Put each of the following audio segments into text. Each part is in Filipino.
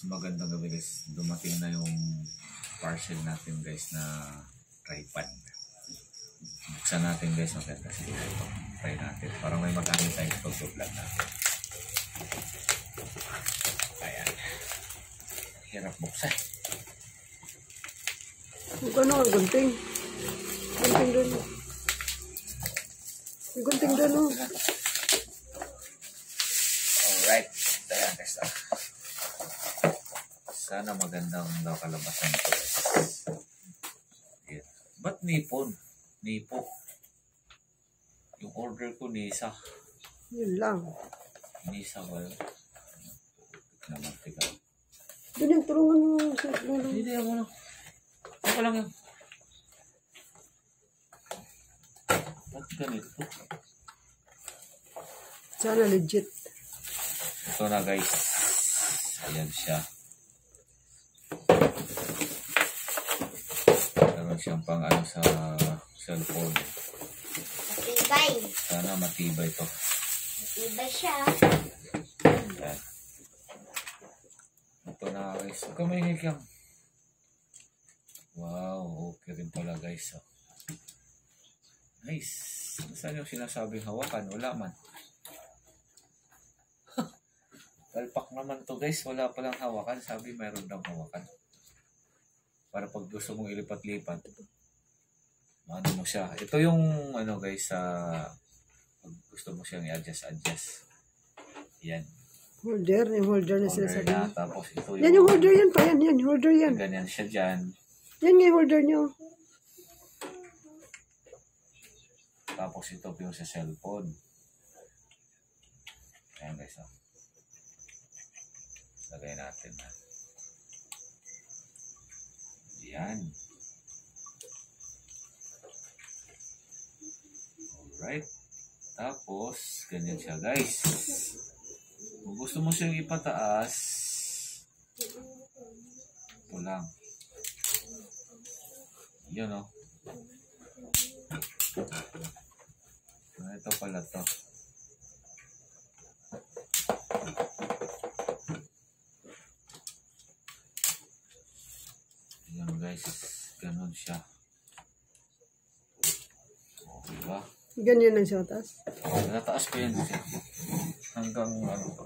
magandang gabi guys. Dumating na yung parcel natin guys na tripod. Buksan natin guys, maganda kasi ito. Try natin. Parang may magamit tayo sa pag-vlog natin. Ayan. Hirap buksan. Ano ang gunting? Gunting doon. Yung gunting doon oh. Alright. Ayan guys. Sana magandang daw kalabasan ito guys. Yeah. Ba't nipon? Nipo. Yung order ko Nisa. Yun lang. Nisa ba yun? Naman tika. Doon yung tulungan mo. Hindi ako na. Ako lang yun. Ba't ganito? Sana legit. Ito na guys. Ayan siya. Meron siyang pang ano sa cellphone. Matibay. Sana matibay to. Matibay siya. Ayan. Ito na guys. Huwag ka may hikam. Wow. Okay rin pala guys. Oh. Nice. Saan yung sinasabing hawakan? Wala man. Palpak naman to guys. Wala palang hawakan. Sabi mayroon daw hawakan. Para pag gusto mong ilipat-lipat. Ano mo siya. Ito yung ano guys. Pag gusto mo siyang i-adjust. Yan. Holder. Yung holder na Holder sinasabi. na. Tapos ito yung. Yan yung holder yan pa. Yan. Holder yan. Ganyan siya dyan. Yan yung holder nyo. Tapos ito yung sa cellphone. Ayan guys. Oh. Lagay natin na. Yan. Alright. Tapos, ganyan siya guys. Kung gusto mo siyang ipataas, ito lang. Yun o. Ito pala to. Yan guys, ganun siya. O, diba? Ganyan lang siya taas. Nataas pa yan siya. Hanggang ano to.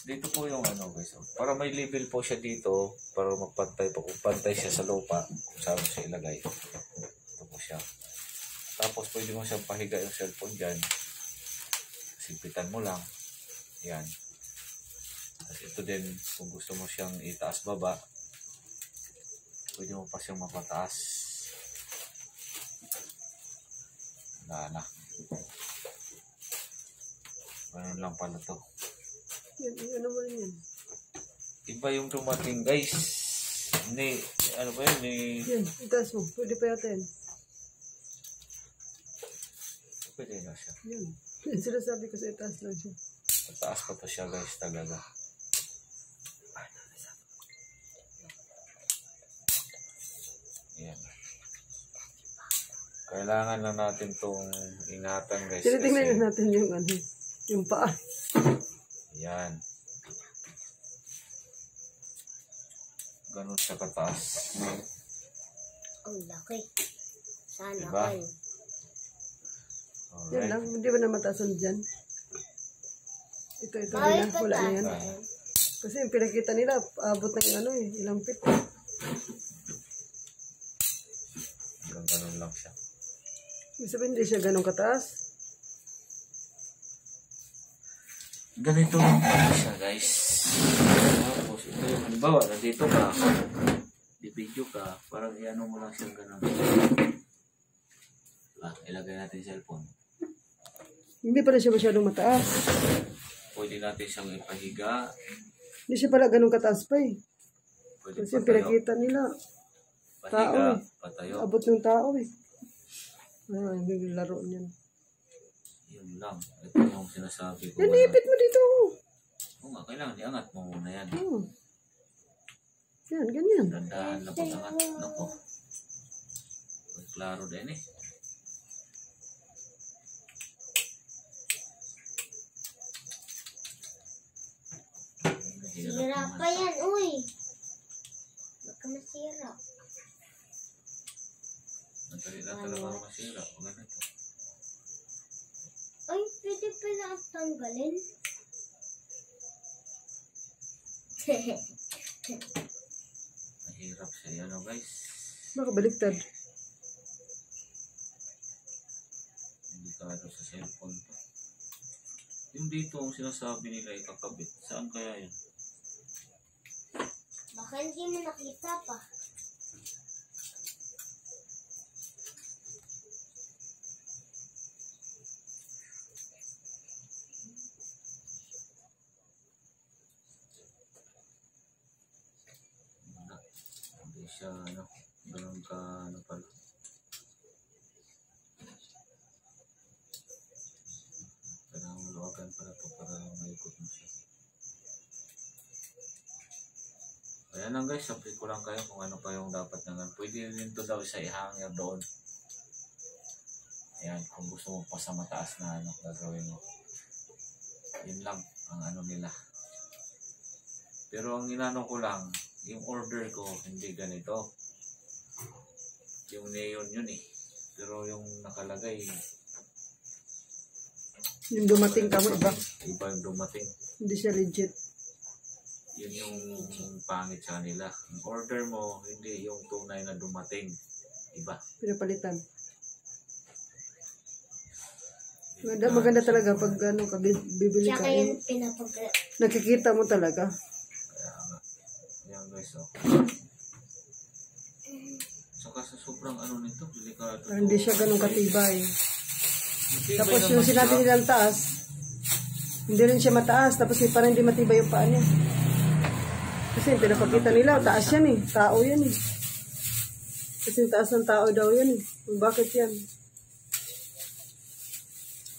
Dito po yung ano guys. Para may level po siya dito. Para magpantay po. Kung pantay siya sa lupa. Kung saan mo siya ilagay. Ito po siya. Tapos pwede mo siyang pahiga yung cellphone dyan. Simpitan mo lang. Yan. At ito din. Kung gusto mo siyang itaas baba. Pwede mo pa siyang mapataas. Wala na. Ganun lang pala to. Yan. Ano mo yan? Iba yung dumating guys. Ni, ano ba yun? Yan. Itaas mo. Pwede pa yata yan. Pwede na siya. Yan. Yan sinasabi ko sa itaas lang siya. Mataas pa to siya guys talaga. Yan. Kailangan lang natin tong ingatan guys. Tinitingnan natin yung ano. Yung paa. Yan. Ganun siya kataas. Ang laki. Sana Diba? all. Yan Alright. lang. Hindi ba na mataasan dyan? Ito. Ay, Wala na yan. pataas. Kasi yung pinakita nila, abot na yung ano eh. Ilang feet. Ganun lang siya. Ibig sabihin, hindi siya ganun kataas. Ganito lang pala siya guys. Tapos ito yung halimbawa, nandito ka, di-video ka, parang i-ano mo lang siyang ganun. Diba? Ilagay natin yung cellphone. Hindi pala siya masyadong mataas. Pwede natin siyang ipahiga. Hindi siya pala ganun kataas pa eh. Pwede Kasi patayo. pinakita nila. Tao Pahiga, eh. patayo. Abot ng tao eh. Hindi laro niyan. Yun lang. Ito yung sinasabi ko. Yan, ipit mo dito. Oo nga, kailangan iangat mo muna yan. Oh. Yan, ganyan. Dandahan lang pag-angat. Nako. Klaro din eh. Sira pa yan, uy. Baka masira. Madali na talaga masira. Huwag ganito. Ay, pwede pala ang tanggalin. Mahirap siya. Ano guys? Baka baliktad. Delikado sa cellphone to. Yung dito ang sinasabi nila ikakabit. Saan kaya yun? Baka hindi mo nakita pa. Wala. Hindi siya ano. Ganun ka ano pala. Kailangan luwagan pala ito para maikot mo siya. Kaya lang guys, sabi ko lang kayo kung ano pa yung dapat na. Pwede rin ito daw sa ihanger doon. Ayan, kung gusto mo pa sa mataas na ano, gagawin mo. Yun lang ang ano nila. Pero ang inano ko lang, yung order ko, hindi ganito. Yung neon yun eh. Pero yung nakalagay, Yung dumating ka mo, iba. iba yung dumating. Hindi siya legit. Yun yung pangit sa nila. Ang order mo, hindi yung tunay na dumating. Iba. Pinapalitan. Maganda talaga pag ano ka, bibili ka. Tsaka yun Nakikita mo talaga. Kaya nga. Ayan guys, oh. Saka sa sobrang ano nito, delikado. Hindi siya ganun katibay. Matibay Tapos naman yung sinabi siya. nilang taas, hindi rin siya mataas. Tapos parang hindi matibay yung paa niya. Kasi yung pinapakita nila, taas yan eh. Tao yan eh. Kasi yung taas ng tao daw yan eh. Bakit yan?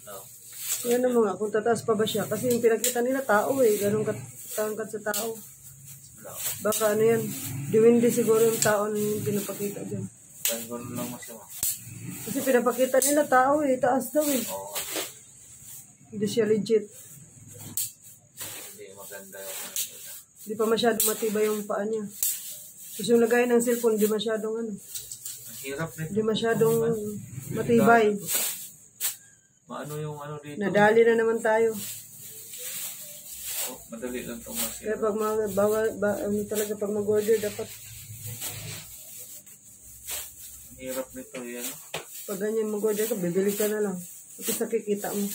No. Yan ang mga, kung tataas pa ba siya. Kasi yung pinakita nila, tao eh. Ganun katangkat sa tao. No. Baka ano yan, diwindi siguro yung tao na yung pinapakita dyan. Ganun lang mo siya. Kasi pinapakita nila, tao eh. Taas daw eh. Oo. Hindi siya legit. Hindi maganda yung ano nila. Hindi pa masyadong matibay yung paa niya. Tapos yung lagay ng cellphone, hindi masyadong ano. Ang hirap nito. Hindi masyadong matibay. Maano yung ano dito? Nadali na naman tayo. Oh, madali lang itong masira. Kaya pag ano talaga pag mag-order dapat Ang hirap nito yan. pag ganyan mag-order ka, bibili ka na lang. Tapos nakikita mo.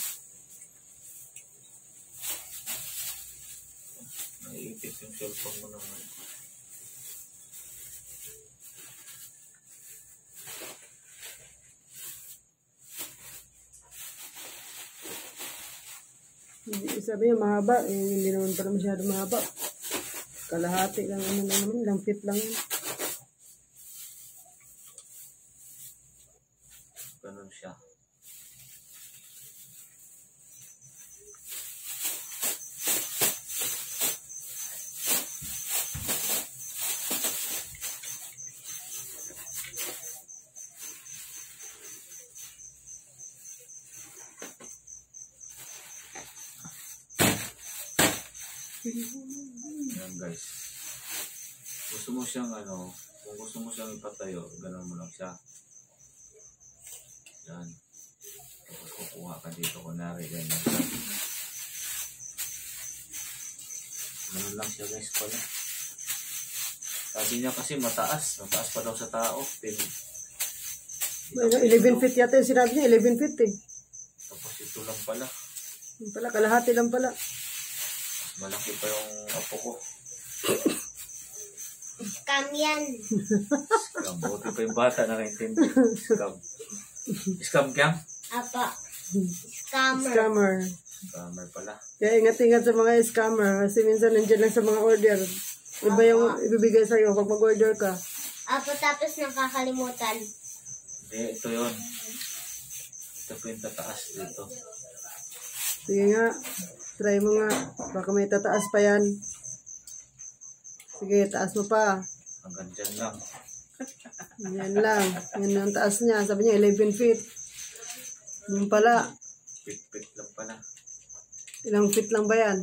Naiipit yung cellphone mo naman. Sabi niya mahaba, eh, hindi naman pala masyado mahaba. Kalahati lang, ano na naman, ilang feet lang yun. Ganun siya. Yan guys. Gusto mo siyang ano, kung gusto mo siyang ipatayo, ganun mo lang siya. Yan. Tapos kukuha ka dito, kunwari ganyan. Ganun lang siya guys pala. Sabi niya kasi mataas pa daw sa tao. 11 feet yata yung sinabi niya, 11 feet eh. Tapos ito lang pala. Yung pala, kalahati lang pala. Malaki pa yung apo ko. Scam yan. Scam. Buti pa yung bata nakaintindi. Scam. Scam kaya? Apa. Scammer. Scammer. Scammer pala. Kaya ingat-ingat sa mga scammer. Kasi minsan nandiyan lang sa mga order. Iba yung ibibigay sa'yo pag mag-order ka. Apa tapos nakakalimutan. Hindi, ito yun. Ito po yung tataas dito. Sige nga. Try mo nga. Baka may tataas pa yan. Sige, taas mo pa. Hanggang dyan lang. Yan lang. Yan ang taas niya. Sabi niya 11 feet. Yung pala. Pit-pit lang pala. Ilang feet lang ba yan?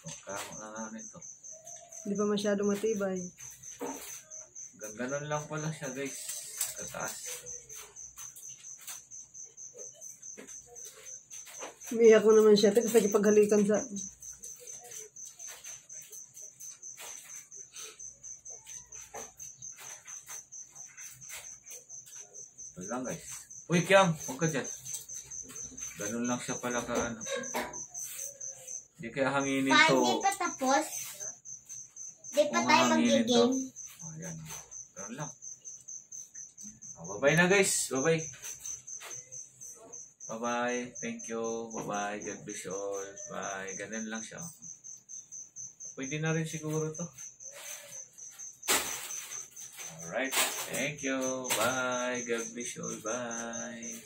Kamo na nga nito. Hindi pa masyado matibay. Ganun lang pala siya guys. Kataas. Umiyak ko naman siya. Kasi nakipaghalikan sa... Ito lang guys. Uy, Kiam, huwag ka dyan. Ganun lang siya pala ka ano. Hindi kaya hanginin Pa, to. di pa tapos? Di pa Kung tayo hanginin to. mag-game? Oh, yan. Ganun lang. Oh, bye-bye na guys. Bye-bye. Bye-bye. Thank you. Bye-bye. God bless you all. Bye. Ganun lang siya. Pwede na rin siguro to. Alright. Thank you. Bye. God bless you all. Bye.